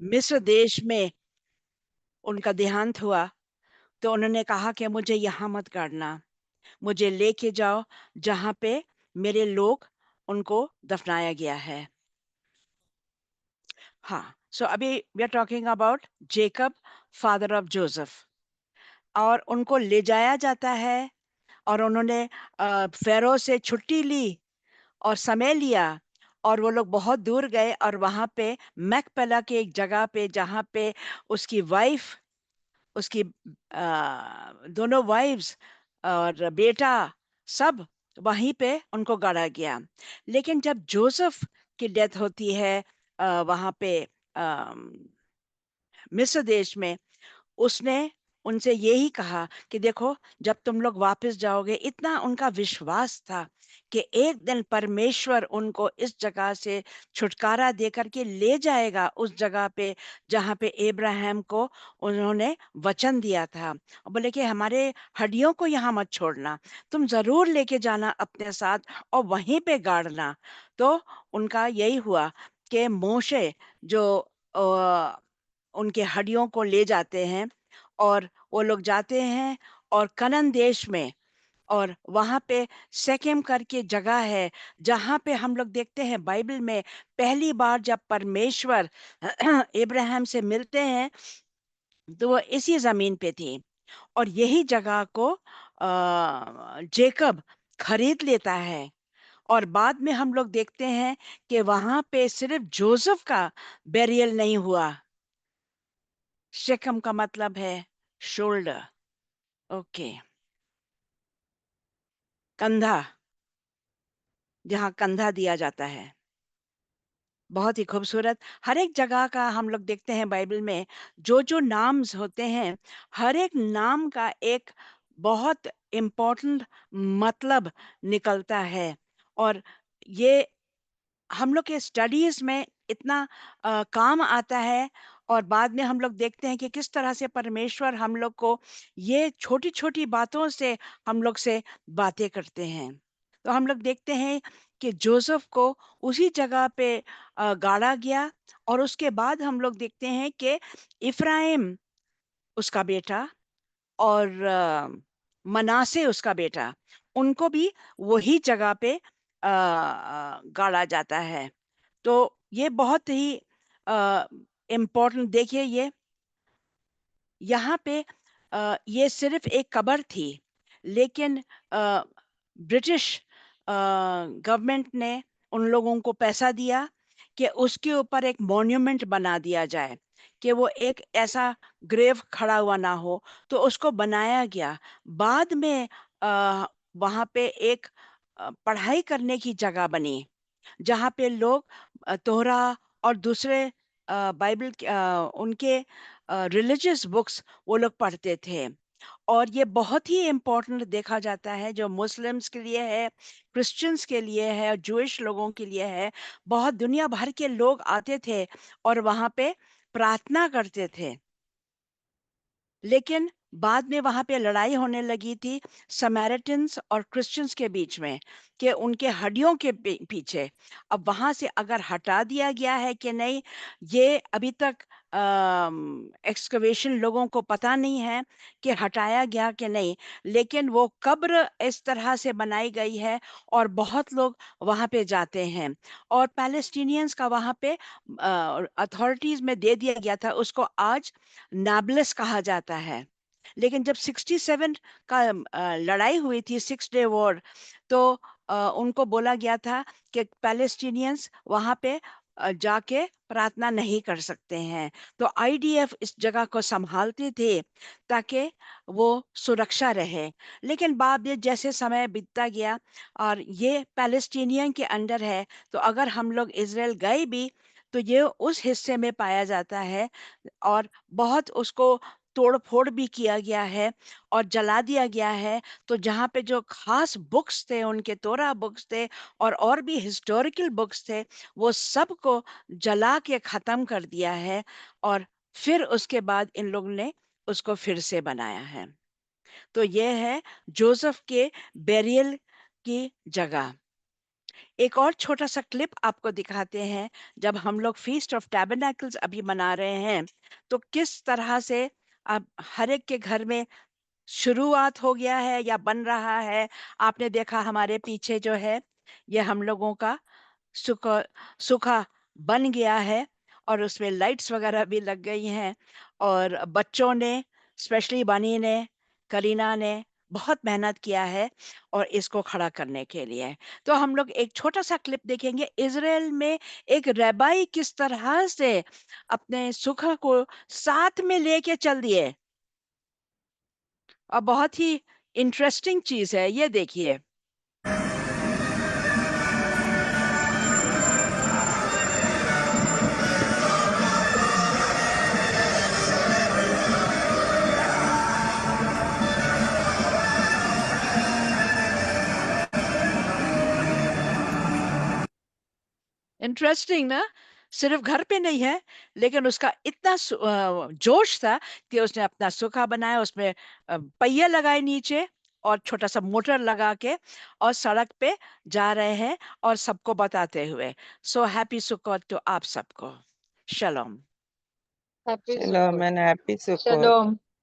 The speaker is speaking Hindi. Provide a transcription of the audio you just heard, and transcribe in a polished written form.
मिस्र देश में उनका देहांत हुआ, तो उन्होंने कहा कि मुझे यहाँ मत गाड़ना, मुझे लेके जाओ जहाँ पे मेरे लोग उनको दफनाया गया है। हाँ, सो अभी we are talking about Jacob, father of Joseph. और उनको ले जाया जाता है, और उन्होंने फेरो से छुट्टी ली और समय लिया, और वो लोग बहुत दूर गए, और वहां पे मैकपेला के एक जगह पे, जहाँ पे उसकी वाइफ, उसकी दोनों वाइफ्स और बेटा, सब वहीं पे उनको गाड़ा गया। लेकिन जब जोसेफ की डेथ होती है वहां पे मिस्र देश में, उसने उनसे यही कहा कि देखो, जब तुम लोग वापस जाओगे, इतना उनका विश्वास था कि एक दिन परमेश्वर उनको इस जगह से छुटकारा दे करके ले जाएगा, उस जगह पे जहाँ पे इब्राहिम को उन्होंने वचन दिया था। और बोले कि हमारे हड्डियों को यहाँ मत छोड़ना, तुम जरूर लेके जाना अपने साथ और वहीं पे गाड़ना। तो उनका यही हुआ कि मोशे जो उनके हड्डियों को ले जाते हैं, और वो लोग जाते हैं और कनन देश में, और वहां पे सेकेम करके जगह है, जहां पे हम लोग देखते हैं बाइबल में पहली बार जब परमेश्वर इब्राहिम से मिलते हैं, तो वो इसी जमीन पे थी। और यही जगह को जेकब खरीद लेता है। और बाद में हम लोग देखते हैं कि वहां पे सिर्फ जोसेफ का बेरियल नहीं हुआ। शेकम का मतलब है शोल्डर, ओके, कंधा, जहाँ कंधा दिया जाता है। बहुत ही खूबसूरत। हर एक जगह का हम लोग देखते हैं बाइबल में, जो जो नाम्स होते हैं, हर एक नाम का एक बहुत इम्पोर्टेंट मतलब निकलता है। और ये हम लोग के स्टडीज में इतना काम आता है। और बाद में हम लोग देखते हैं कि किस तरह से परमेश्वर हम लोग को ये छोटी छोटी बातों से हम लोग से बातें करते हैं। तो हम लोग देखते हैं कि जोसेफ को उसी जगह पे गाड़ा गया। और उसके बाद हम लोग देखते हैं कि इफ्राइम उसका बेटा, और मनासे उसका बेटा, उनको भी वही जगह पे गाड़ा जाता है। तो ये बहुत ही इम्पोर्टेंट, देखिए ये यहाँ पे ये सिर्फ एक कब्र थी, लेकिन ब्रिटिश गवर्नमेंट ने उन लोगों को पैसा दिया कि उसके ऊपर एक मॉन्यूमेंट बना दिया जाए, कि वो एक ऐसा ग्रेव खड़ा हुआ ना हो। तो उसको बनाया गया। बाद में वहाँ पे एक पढ़ाई करने की जगह बनी, जहाँ पे लोग तोहरा और दूसरे बाइबल उनके रिलीजियस बुक्स वो लोग पढ़ते थे। और ये बहुत ही इम्पोर्टेंट देखा जाता है, जो मुस्लिम्स के लिए है, क्रिश्चियंस के लिए है, और जूइश लोगों के लिए है। बहुत दुनिया भर के लोग आते थे और वहाँ पे प्रार्थना करते थे। लेकिन बाद में वहां पे लड़ाई होने लगी थी समैरिटन्स और क्रिश्चियंस के बीच में, कि उनके हड्डियों के पीछे। अब वहां से अगर हटा दिया गया है कि नहीं, ये अभी तक एक्सकवेशन लोगों को पता नहीं है कि हटाया गया कि नहीं। लेकिन वो कब्र इस तरह से बनाई गई है, और बहुत लोग वहां पे जाते हैं। और पैलेस्टीनियंस का वहां पे अथॉरिटीज में दे दिया गया था, उसको आज नाब्लस कहा जाता है। लेकिन जब 67 का लड़ाई हुई थी, 6 डे वॉर, तो उनको बोला गया था कि पैलेस्टीनियंस वहां पे जाके प्रार्थना नहीं कर सकते हैं। तो आईडीएफ इस जगह को संभालते थे ताकि वो सुरक्षा रहे। लेकिन बाद में जैसे समय बीतता गया और ये पैलेस्टीनियन के अंडर है, तो अगर हम लोग इजराइल गए भी, तो ये उस हिस्से में पाया जाता है। और बहुत उसको तोड़-फोड़ भी किया गया है और जला दिया गया है। तो जहाँ पे जो खास बुक्स थे, उनके तोरा बुक्स थे और भी हिस्टोरिकल बुक्स थे, वो सब को जला के ख़त्म कर दिया है। और फिर उसके बाद इन लोगों ने उसको फिर से बनाया है। तो ये है जोसेफ के बेरियल की जगह। एक और छोटा-सा क्लिप आपको दिखाते हैं, जब हम लोग फीस्ट ऑफ टैबरनैकल्स अभी मना रहे हैं, तो किस तरह से अब हर एक के घर में शुरुआत हो गया है या बन रहा है। आपने देखा हमारे पीछे जो है, ये हम लोगों का सूखा सूखा बन गया है और उसमें लाइट्स वगैरह भी लग गई हैं और बच्चों ने, स्पेशली बनी ने, करीना ने बहुत मेहनत किया है और इसको खड़ा करने के लिए। तो हम लोग एक छोटा-सा क्लिप देखेंगे, इज़राइल में एक रैबाई किस तरह से अपने सुखा को साथ में लेके चल दिए और बहुत ही इंटरेस्टिंग चीज़ है, ये देखिए। इंटरेस्टिंग ना? सिर्फ़ घर पे नहीं है, लेकिन उसका इतना जोश था कि उसने अपना सूखा बनाया, उसमें पहिए लगाए नीचे और छोटा-सा मोटर लगा के और सड़क पे जा रहे हैं और सबको बताते हुए। सो हैप्पी सुक्कोत टू आप सबको। Shalom. Happy Shalom Sukkot. and happy Sukkot. Shalom.